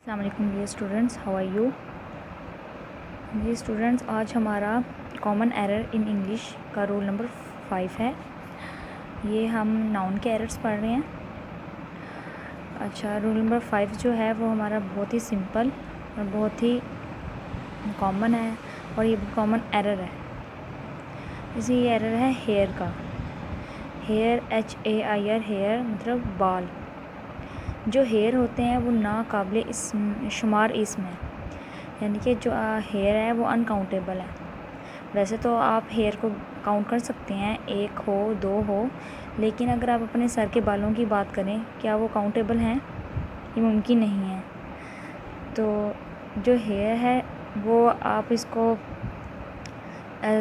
अस्सलाम वालेकुम dear students, how are you. ये स्टूडेंट्स, आज हमारा कॉमन एरर इन इंग्लिश का रूल नंबर 5 है। ये हम नाउन के एरर्स पढ़ रहे हैं। अच्छा, रूल नंबर 5 जो है वो हमारा बहुत ही सिंपल और बहुत ही कॉमन है और ये कॉमन एरर है। इसी ये एरर है हेयर का। हेयर HAIR, हेयर मतलब बाल। जो हेयर होते हैं वो नाकाबिले शुमार इसम है, यानी कि जो हेयर है वो अनकाउंटेबल है। वैसे तो आप हेयर को काउंट कर सकते हैं, 1 हो 2 हो, लेकिन अगर आप अपने सर के बालों की बात करें, क्या वो काउंटेबल हैं? ये मुमकिन नहीं है। तो जो हेयर है वो आप इसको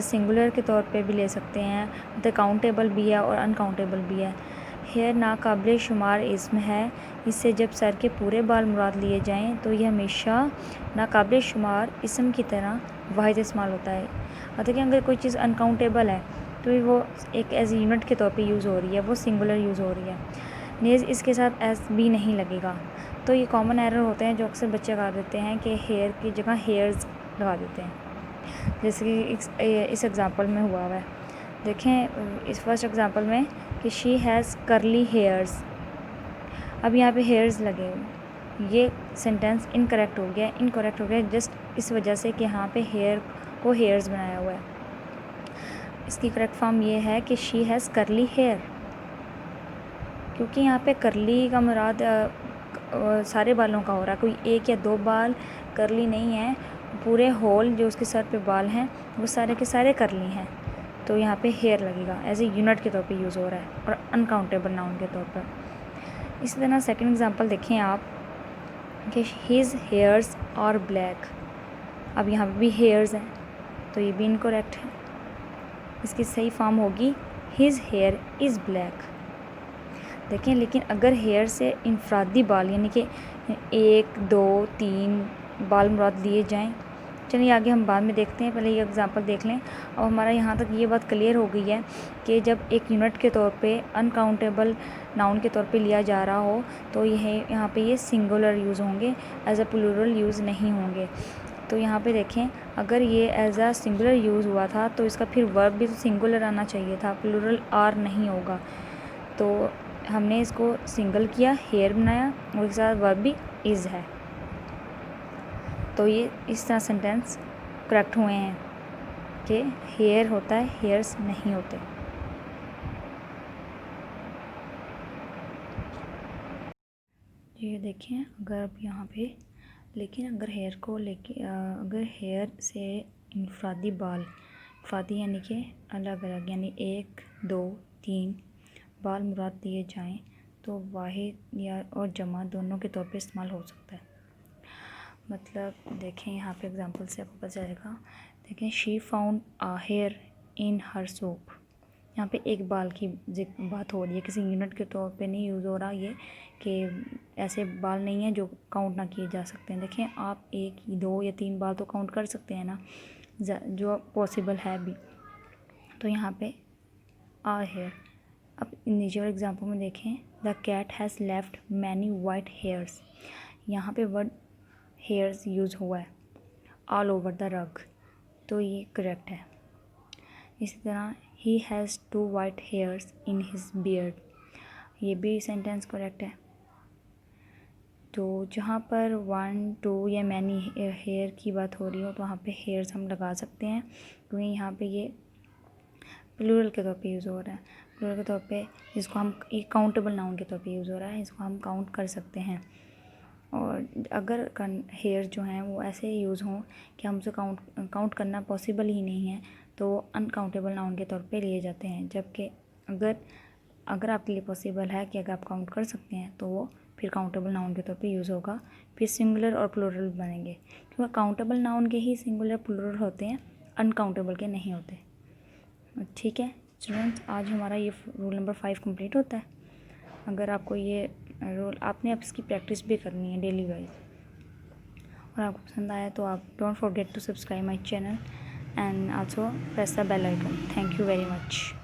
सिंगुलर के तौर पे भी ले सकते हैं, मतलब काउंटेबल भी है और अनकाउंटेबल भी है। हेयर नाकाबिले शुमार इसम है, इससे जब सर के पूरे बाल मुराद लिए जाएं तो यह हमेशा नाकाबिले शुमार इसम की तरह वाहिद इस्तेमाल होता है। मतलब कि अगर कोई चीज़ अनकाउंटेबल है तो वो एक एज यूनिट के तौर पे यूज़ हो रही है, वो सिंगुलर यूज़ हो रही है। नेज़ इसके साथ एस भी नहीं लगेगा। तो ये कॉमन एरर होते हैं जो अक्सर बच्चे लगा देते हैं कि हेयर की जगह हेयर्स लगा देते हैं, जैसे कि इस एग्ज़ाम्पल में हुआ हुआ है। देखें इस फर्स्ट एग्ज़ाम्पल में कि शी हैज़ करली हेयर्स। अब यहाँ पे हेयर्स लगे हुए, ये सेंटेंस इनकरेक्ट हो गया जस्ट इस वजह से कि यहाँ पे हेयर को हेयर्स बनाया हुआ है। इसकी करेक्ट फॉर्म ये है कि शी हैज़ करली हेयर, क्योंकि यहाँ पे करली का मुराद सारे बालों का हो रहा है, कोई 1 या 2 बाल करली नहीं है। पूरे होल जो उसके सर पे बाल हैं वो सारे के सारे करली हैं। तो यहाँ पे हेयर लगेगा, एज ए यूनिट के तौर पे यूज़ हो रहा है और अनकाउंटेबल नाउन के तौर पर। इसी तरह सेकंड एग्जांपल देखें आप कि हिज हेयर्स आर ब्लैक। अब यहाँ पे भी हेयर्स हैं तो ये भी इनकरेक्ट है। इसकी सही फॉर्म होगी हिज हेयर इज़ ब्लैक। देखें, लेकिन अगर हेयर से इनफरादी बाल यानी कि 1 2 3 बाल मुराद लिए जाएं, चलिए आगे हम बाद में देखते हैं, पहले ये एग्जांपल देख लें। अब हमारा यहाँ तक ये बात क्लियर हो गई है कि जब एक यूनिट के तौर पे अनकाउंटेबल नाउन के तौर पे लिया जा रहा हो तो यह यहाँ पे ये सिंगुलर यूज़ होंगे, एज अ प्लूरल यूज़ नहीं होंगे। तो यहाँ पे देखें, अगर ये एज अ सिंगुलर यूज़ हुआ था तो इसका फिर वर्ब भी तो सिंगुलर आना चाहिए था, प्लूरल आर नहीं होगा। तो हमने इसको सिंगल किया, हेयर बनाया और इसके साथ वर्ब भी इज़ है। तो ये इस तरह सेंटेंस करेक्ट हुए हैं कि हेयर होता है, हेयर्स नहीं होते। ये देखें, अगर अब यहाँ पे लेकिन अगर हेयर को लेके अगर हेयर से इनफरादी बाल, इनफरादी यानी कि अलग अलग, यानी 1 2 3 बाल मुराद दिए जाएं तो वाहिद या और जमा दोनों के तौर पे इस्तेमाल हो सकता है। मतलब देखें यहाँ पे एग्जांपल से आपको पता चलेगा। देखें, she found a here in her soup. यहाँ पे एक बाल की बात हो रही है, किसी यूनिट के तौर पे नहीं यूज़ हो रहा ये कि ऐसे बाल नहीं हैं जो काउंट ना किए जा सकते हैं। देखें, आप 1 2 या 3 बाल तो काउंट कर सकते हैं ना, जो पॉसिबल है भी। तो यहाँ पे आ हेयर। अब नीचे वाले एग्जाम्पल में देखें, the cat has left many white hairs. यहाँ पे वर्ड हेयर्स यूज़ हुआ है ऑल ओवर द रग, तो ये करेक्ट है। इसी तरह he has 2 white hairs in his beard, ये भी सेंटेंस करेक्ट है। तो जहाँ पर 1 2 या मैनी हेयर की बात हो रही हो तो वहाँ पे हेयर्स हम लगा सकते हैं, क्योंकि यहाँ पे ये प्लूरल के तौर पे यूज़ हो रहा है। प्लूरल के तौर पे जिसको हम एक काउंटेबल नाउन के तौर पे यूज़ हो रहा है, इसको हम काउंट कर सकते हैं। और अगर हेयर जो हैं वो ऐसे यूज़ हों कि हमसे काउंट करना पॉसिबल ही नहीं है तो वो अनकाउंटेबल नाउन के तौर पे लिए जाते हैं। जबकि अगर आपके लिए पॉसिबल है कि अगर आप काउंट कर सकते हैं तो वो फिर काउंटेबल नाउन के तौर पे यूज़ होगा, फिर सिंगुलर और प्लूरल बनेंगे, क्योंकि काउंटेबल नाउन के ही सिंगुलर प्लूरल होते हैं, अनकाउंटेबल के नहीं होते। ठीक है स्टूडेंट्स, आज हमारा ये रूल नंबर 5 कंप्लीट होता है। अगर आपको ये रूल आपने अब इसकी प्रैक्टिस भी करनी है डेली वाइज और आपको पसंद आया तो आप don't forget to subscribe my channel and also press the bell icon. Thank you very much.